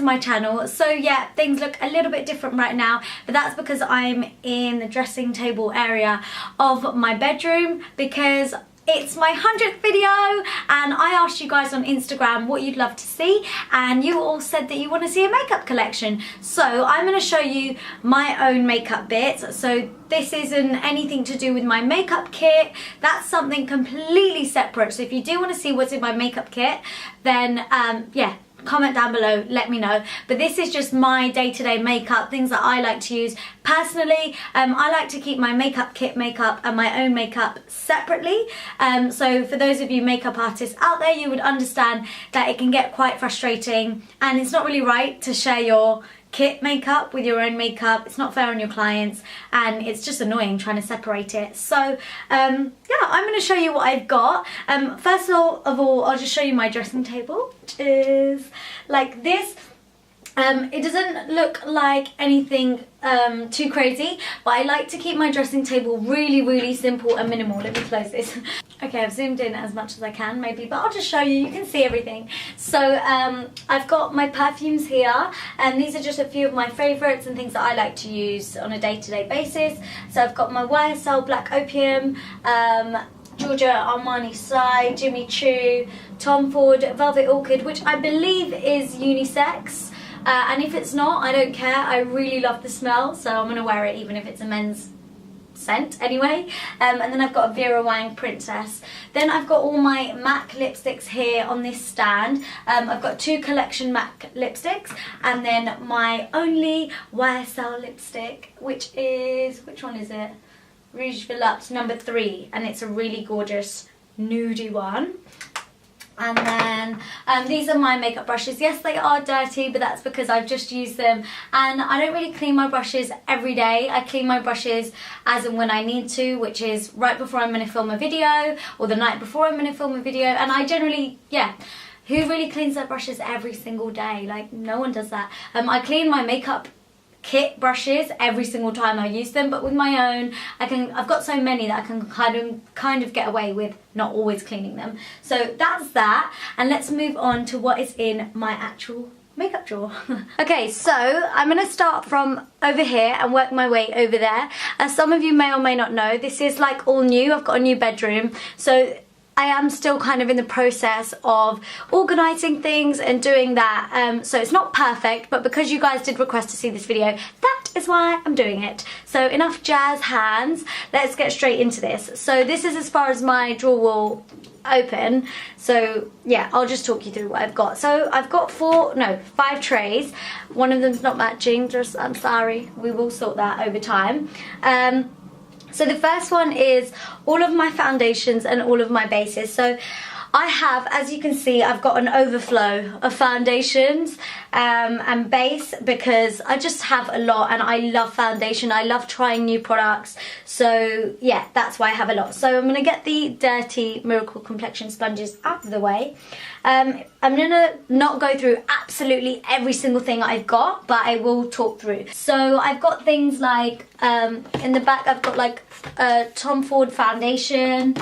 my channel. So yeah, things look a little bit different right now, but that's because I'm in the dressing table area of my bedroom because it's my 100th video and I asked you guys on Instagram what you'd love to see, and you all said that you want to see a makeup collection. So I'm going to show you my own makeup bits. So this isn't anything to do with my makeup kit. That's something completely separate. So if you do want to see what's in my makeup kit, then yeah, comment down below, let me know. But this is just my day-to-day makeup, things that I like to use. Personally, I like to keep my makeup kit makeup and my own makeup separately. So for those of you makeup artists out there, you would understand that it can get quite frustrating and it's not really right to share your kit makeup with your own makeup. It's not fair on your clients and it's just annoying trying to separate it. So yeah, I'm going to show you what I've got. First of all, I'll just show you my dressing table, which is like this. It doesn't look like anything too crazy, but I like to keep my dressing table really simple and minimal. Let me close this. Okay, I've zoomed in as much as I can maybe, but I'll just show you can see everything. So I've got my perfumes here, and these are just a few of my favourites and things that I like to use on a day-to-day basis. So I've got my YSL Black Opium, Giorgio Armani Side, Jimmy Choo, Tom Ford Velvet Orchid, which I believe is unisex. And if it's not, I don't care. I really love the smell, so I'm going to wear it even if it's a men's scent anyway. And then I've got a Vera Wang Princess. Then I've got all my MAC lipsticks here on this stand. I've got 2 collection MAC lipsticks, and then my only YSL lipstick, which one is it? Rouge Volupte number 3, and it's a really gorgeous nudie one. And then these are my makeup brushes. Yes, they are dirty, but that's because I've just used them, and I don't really clean my brushes every day. I clean my brushes as and when I need to, which is right before I'm going to film a video or the night before I'm going to film a video. And I generally, yeah, who really cleans their brushes every single day? Like, no one does that. I clean my makeup kit brushes every single time I use them, but with my own, I've got so many that I can kind of get away with not always cleaning them. So that's that, and let's move on to what is in my actual makeup drawer. Okay, so I'm going to start from over here and work my way over there. As some of you may or may not know, this is like all new. I've got a new bedroom, so I am still kind of in the process of organising things and doing that, so it's not perfect, but because you guys did request to see this video, that is why I'm doing it. So enough jazz hands, let's get straight into this. So this is as far as my drawer will open, so yeah, I'll just talk you through what I've got. So I've got 5 trays. One of them's not matching, just I'm sorry, we will sort that over time. So the first one is all of my foundations and all of my bases. So I have, as you can see, I've got an overflow of foundations and base because I just have a lot, and I love foundation. I love trying new products. So yeah, that's why I have a lot. So I'm going to get the dirty Miracle Complexion sponges out of the way. I'm going to not go through absolutely every single thing I've got, but I will talk through. So I've got things like, in the back I've got like Tom Ford foundation.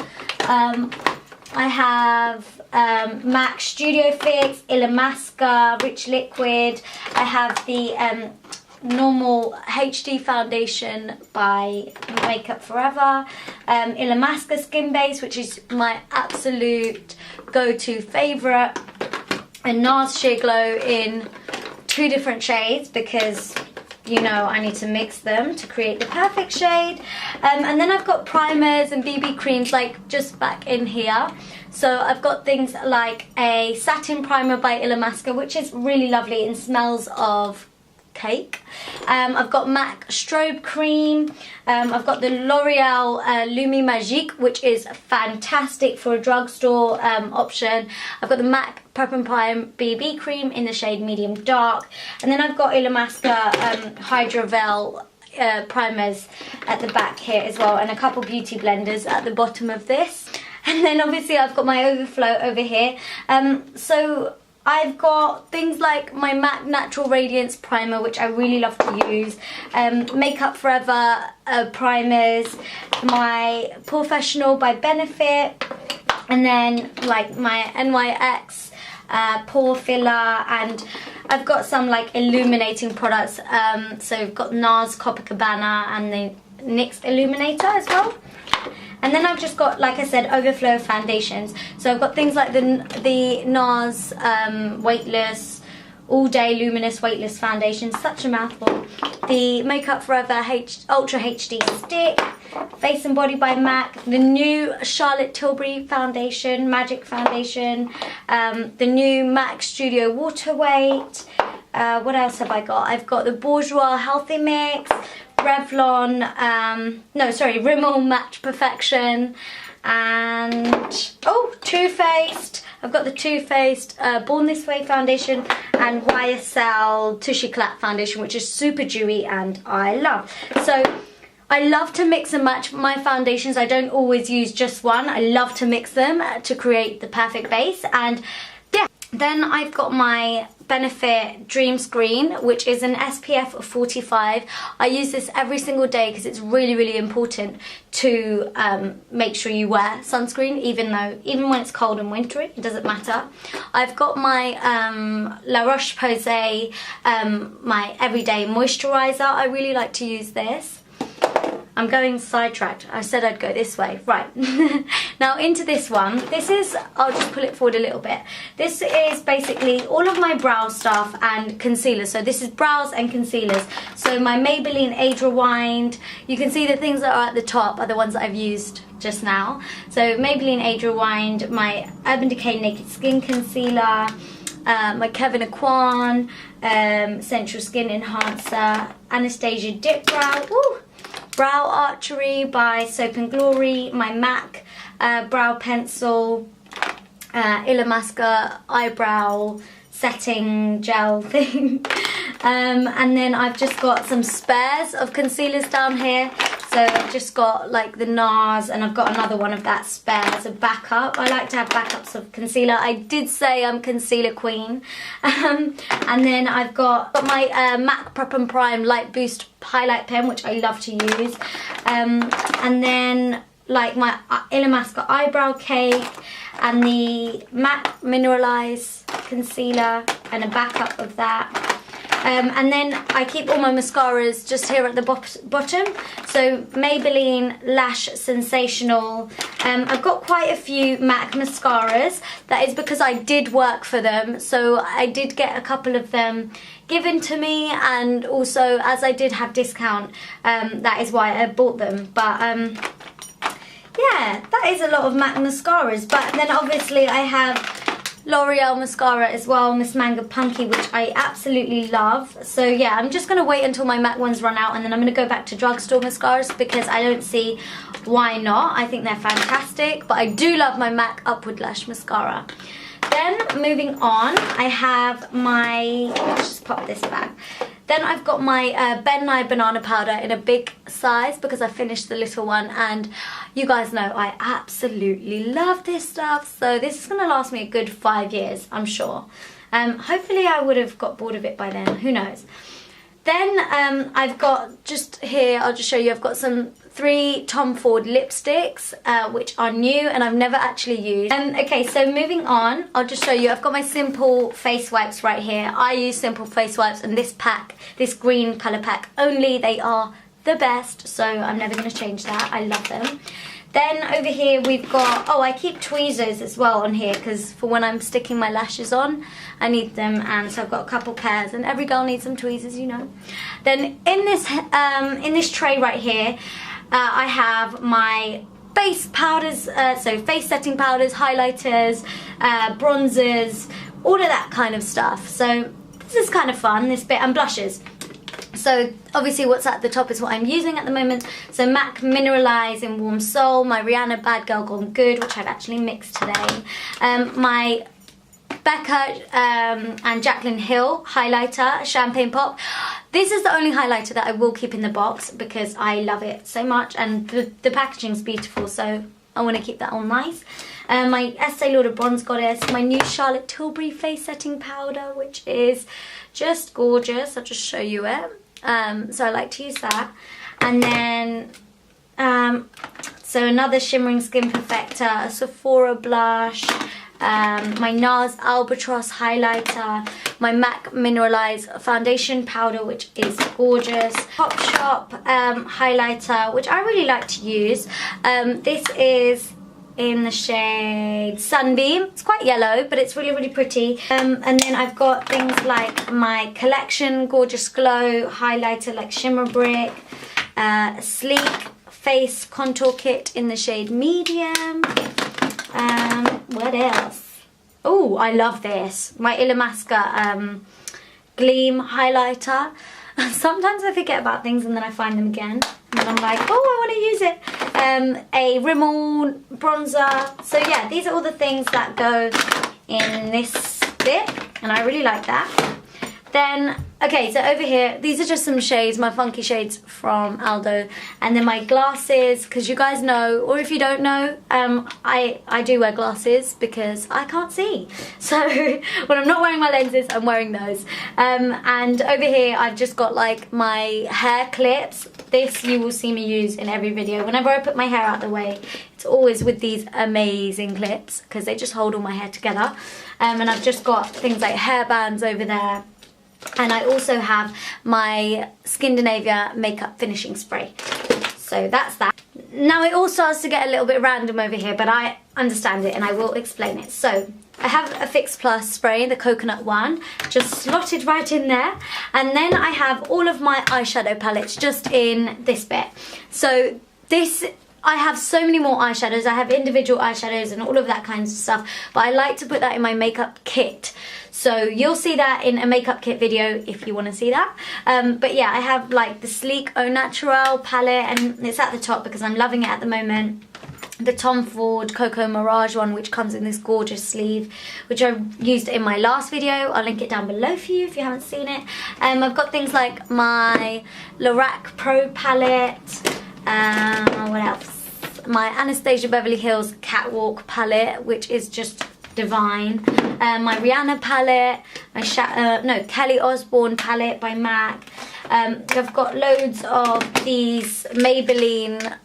I have MAC Studio Fix, Illamasqua Rich Liquid. I have the normal HD foundation by Makeup Forever. Illamasqua Skin Base, which is my absolute go-to favourite. And NARS Sheer Glow in 2 different shades because, you know, I need to mix them to create the perfect shade. And then I've got primers and BB creams like just back in here. So I've got things like a satin primer by Illamasqua, which is really lovely and smells of cake. I've got MAC Strobe Cream. I've got the L'Oreal Lumi Magique, which is fantastic for a drugstore option. I've got the MAC Prep and Prime BB Cream in the shade Medium Dark. And then I've got Illamasqua Hydrovel primers at the back here as well, and a couple beauty blenders at the bottom of this. And then obviously I've got my overflow over here. So I've got things like my MAC Natural Radiance Primer, which I really love to use. Makeup Forever primers. My Professional by Benefit. And then like my NYX pore filler, and I've got some like illuminating products. So I've got NARS Copacabana and the NYX Illuminator as well. And then I've just got, like I said, overflow foundations. So I've got things like the NARS Weightless, All Day Luminous Weightless Foundation, such a mouthful. The Makeup Forever Ultra HD Stick, Face and Body by MAC, the new Charlotte Tilbury Foundation, Magic Foundation, the new MAC Studio Water Weight. What else have I got? I've got the Bourjois Healthy Mix, Revlon, Rimmel Match Perfection, and Too Faced. I've got the Too Faced Born This Way foundation and YSL Tushy Clap foundation, which is super dewy and I love. So I love to mix and match my foundations. I don't always use just one. I love to mix them to create the perfect base. And yeah, then I've got my Benefit Dream Screen, which is an SPF of 45. I use this every single day because it's really, really important to make sure you wear sunscreen, even when it's cold and wintry, it doesn't matter. I've got my La Roche-Posay, my Everyday Moisturizer. I really like to use this. I'm going sidetracked. I said I'd go this way. Right. Now into this one. This is, I'll just pull it forward a little bit. This is basically all of my brow stuff and concealers. So this is brows and concealers. So my Maybelline Age Rewind. You can see the things that are at the top are the ones that I've used just now. So Maybelline Age Rewind, my Urban Decay Naked Skin Concealer, my Kevin Aquan, Central Skin Enhancer, Anastasia Dip Brow. Woo! Brow Archery by Soap & Glory, my MAC brow pencil, Illamasqua eyebrow setting gel thing. And then I've just got some spares of concealers down here. So I've just got like the NARS, and I've got another one of that spare as a backup. I like to have backups of concealer. I did say I'm concealer queen. And then I've got my MAC Prep and Prime Light Boost highlight pen, which I love to use. And then like my Illamasqua eyebrow cake and the MAC Mineralize concealer and a backup of that. And then I keep all my mascaras just here at the bottom. So Maybelline Lash Sensational. I've got quite a few MAC mascaras. That is because I did work for them. So I did get a couple of them given to me, and also as I did have discount, that is why I bought them. But yeah, that is a lot of MAC mascaras. But then obviously I have L'Oreal mascara as well, Miss Manga Punky, which I absolutely love. So yeah, I'm just going to wait until my MAC ones run out, and then I'm going to go back to drugstore mascaras because I don't see why not. I think they're fantastic, but I do love my MAC Upward Lash Mascara. Then moving on, I have my, let's just pop this back. Then I've got my Ben Nye banana powder in a big size because I finished the little one, and you guys know I absolutely love this stuff. So this is going to last me a good 5 years, I'm sure. Hopefully I would have got bored of it by then, who knows. Then I've got just here, I'll just show you, I've got some 3 Tom Ford lipsticks, which are new and I've never actually used. Okay, so moving on, I'll just show you, I've got my Simple face wipes right here. I use Simple face wipes, and this pack, this green colour pack only, they are the best, so I'm never going to change that. I love them. Then over here we've got, I keep tweezers as well on here because for when I'm sticking my lashes on, I need them, and so I've got a couple pairs, and every girl needs some tweezers, you know. Then in this tray right here, I have my face powders, so face setting powders, highlighters, bronzers, all of that kind of stuff. So this is kind of fun, this bit, and blushes. So obviously what's at the top is what I'm using at the moment. So MAC Mineralize in Warm Soul, my Rihanna Bad Girl Gone Good, which I've actually mixed today. My Becca and Jaclyn Hill highlighter, Champagne Pop. This is the only highlighter that I will keep in the box because I love it so much, and the packaging's beautiful, so I want to keep that all nice. My Estee Lauder Bronze Goddess, my new Charlotte Tilbury face setting powder, which is just gorgeous. I'll just show you it. So I like to use that. And then so another Shimmering Skin Perfector, a Sephora blush, my NARS Albatross highlighter, my MAC Mineralized foundation powder, which is gorgeous, Topshop highlighter, which I really like to use. This is in the shade Sunbeam. It's quite yellow, but it's really pretty. And then I've got things like my Collection Gorgeous Glow highlighter, like Shimmer Brick, Sleek Face Contour Kit in the shade Medium. What else? Oh, I love this. My Illamasqua Gleam highlighter. Sometimes I forget about things and then I find them again. And I'm like, oh, I want to use it. A Rimmel bronzer. So yeah, these are all the things that go in this bit. And I really like that. Then, okay, so over here, these are just some shades, my funky shades from Aldo. And then my glasses, because you guys know, or if you don't know, I do wear glasses because I can't see. So when I'm not wearing my lenses, I'm wearing those. And over here, I've just got like my hair clips. This you will see me use in every video. Whenever I put my hair out the way, it's always with these amazing clips because they just hold all my hair together. And I've just got things like hair bands over there. And I also have my Skindinavia makeup finishing spray. So that's that. Now it all starts to get a little bit random over here, but I understand it and I will explain it. So I have a Fix Plus spray, the coconut one, just slotted right in there. And then I have all of my eyeshadow palettes just in this bit. So this, I have so many more eyeshadows. I have individual eyeshadows and all of that kinds of stuff, but I like to put that in my makeup kit. So you'll see that in a makeup kit video if you want to see that. But yeah, I have like the Sleek Au Naturel palette, and it's at the top because I'm loving it at the moment. The Tom Ford Cocoa Mirage one, which comes in this gorgeous sleeve, which I used in my last video. I'll link it down below for you if you haven't seen it. I've got things like my Lorac Pro palette. What else? My Anastasia Beverly Hills Catwalk palette, which is just divine. My Rihanna palette, my Kelly Osbourne palette by MAC. I've got loads of these Maybelline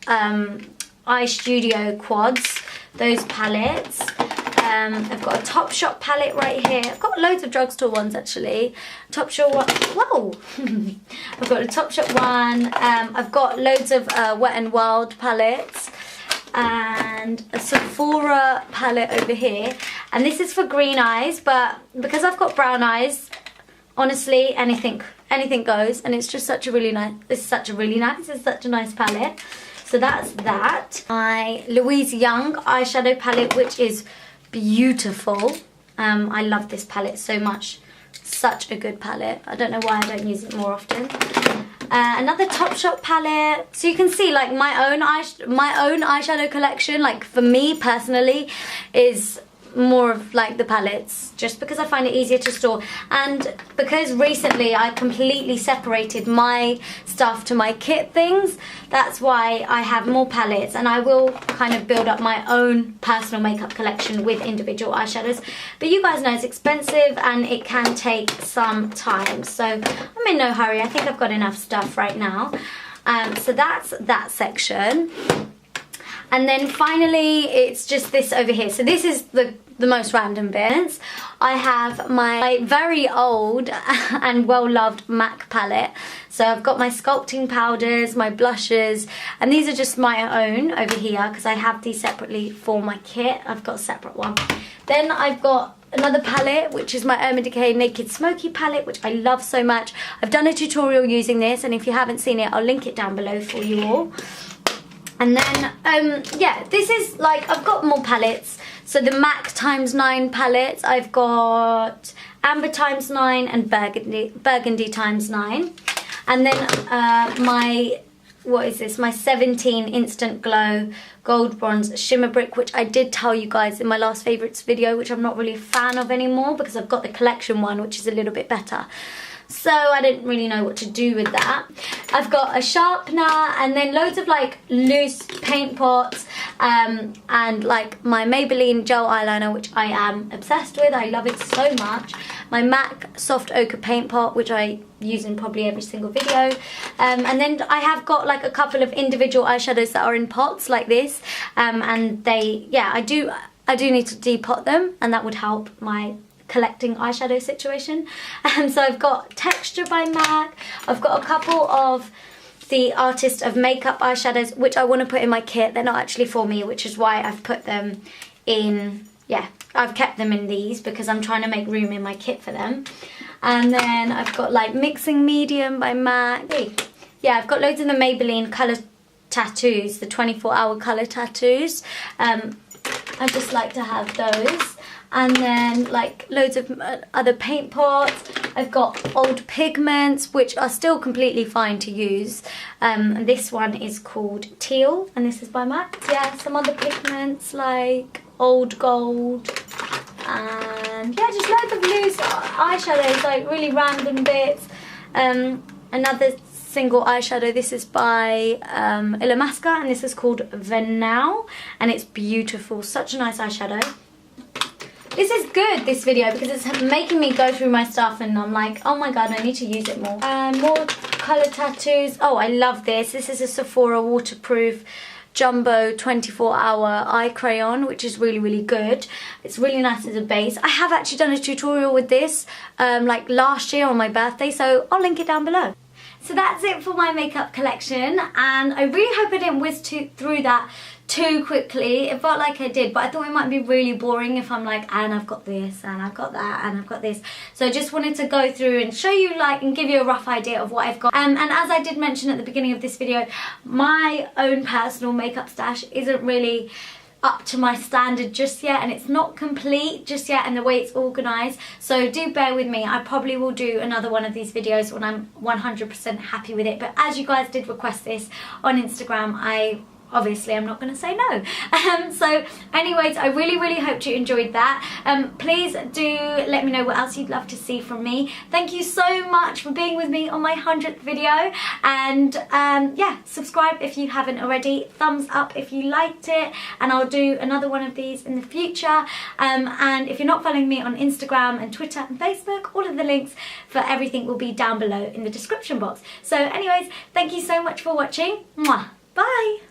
Eye Studio quads, those palettes. I've got a Topshop palette right here. I've got loads of drugstore ones actually. Topshop one, whoa! I've got a Topshop one. I've got loads of Wet n Wild palettes. And a Sephora palette over here, and this is for green eyes, but because I've got brown eyes, honestly anything goes, and it's just such a really nice, it's such a nice palette. So that's that. My Louise Young eyeshadow palette, which is beautiful. I love this palette so much. Such a good palette. I don't know why I don't use it more often. Another Topshop palette. So you can see like my own eyeshadow collection, like for me personally, is more of like the palettes, just because I find it easier to store, and because recently I completely separated my stuff to my kit things. That's why I have more palettes, and I will kind of build up my own personal makeup collection with individual eyeshadows, but you guys know it's expensive and it can take some time, so I'm in no hurry. I think I've got enough stuff right now. So that's that section. And then finally, it's just this over here. So this is the most random bits. I have my very old and well-loved MAC palette. So I've got my sculpting powders, my blushes, and these are just my own over here because I have these separately for my kit. I've got a separate one. Then I've got another palette, which is my Urban Decay Naked Smoky palette, which I love so much. I've done a tutorial using this, and if you haven't seen it, I'll link it down below for you all. And then, yeah, this is like, I've got more palettes. So the MAC ×9 palettes, I've got Amber ×9 and Burgundy ×9. And then my, what is this? My 17 Instant Glow Gold Bronze Shimmer Brick, which I did tell you guys in my last favourites video, which I'm not really a fan of anymore because I've got the collection one, which is a little bit better. So I didn't really know what to do with that. I've got a sharpener and then loads of like loose paint pots and like my Maybelline gel eyeliner, which I am obsessed with. I love it so much. My MAC Soft Ochre paint pot, which I use in probably every single video. And then I have got like a couple of individual eyeshadows that are in pots like this. And they, yeah, I do I do need to depot them, and that would help my collecting eyeshadow situation. And so I've got Texture by MAC. I've got a couple of the Artist of Makeup eyeshadows, which I want to put in my kit. They're not actually for me, which is why I've put them in, yeah, I've kept them in these because I'm trying to make room in my kit for them. And then I've got like Mixing Medium by MAC. Yeah, I've got loads of the Maybelline colour tattoos, the 24-hour colour tattoos. I just like to have those. And then like loads of other paint pots. I've got old pigments, which are still completely fine to use. This one is called Teal, and this is by MAC. Yeah, some other pigments like Old Gold. And yeah, just loads of loose eyeshadows, like really random bits. Another single eyeshadow, this is by Illamasqua, and this is called Venal, and it's beautiful, such a nice eyeshadow. This is good, this video, because it's making me go through my stuff and I'm like, oh my god, I need to use it more. More colour tattoos. Oh, I love this. This is a Sephora waterproof jumbo 24-hour eye crayon, which is really, really good. It's really nice as a base. I have actually done a tutorial with this like last year on my birthday, so I'll link it down below. So that's it for my makeup collection, and I really hope I didn't whiz through that too quickly. It felt like I did, but I thought it might be really boring if I'm like, and I've got this, and I've got that, and I've got this. So I just wanted to go through and show you, like, and give you a rough idea of what I've got. And as I did mention at the beginning of this video, my own personal makeup stash isn't really up to my standard just yet, and it's not complete just yet in the way it's organised, so do bear with me. I probably will do another one of these videos when I'm 100% happy with it, but as you guys did request this on Instagram, obviously I'm not going to say no. So anyways, I really hope you enjoyed that. Please do let me know what else you'd love to see from me. Thank you so much for being with me on my 100th video, and yeah, subscribe if you haven't already, thumbs up if you liked it, and I'll do another one of these in the future. And if you're not following me on Instagram and Twitter and Facebook, all of the links for everything will be down below in the description box. So anyways, thank you so much for watching. Mwah. Bye!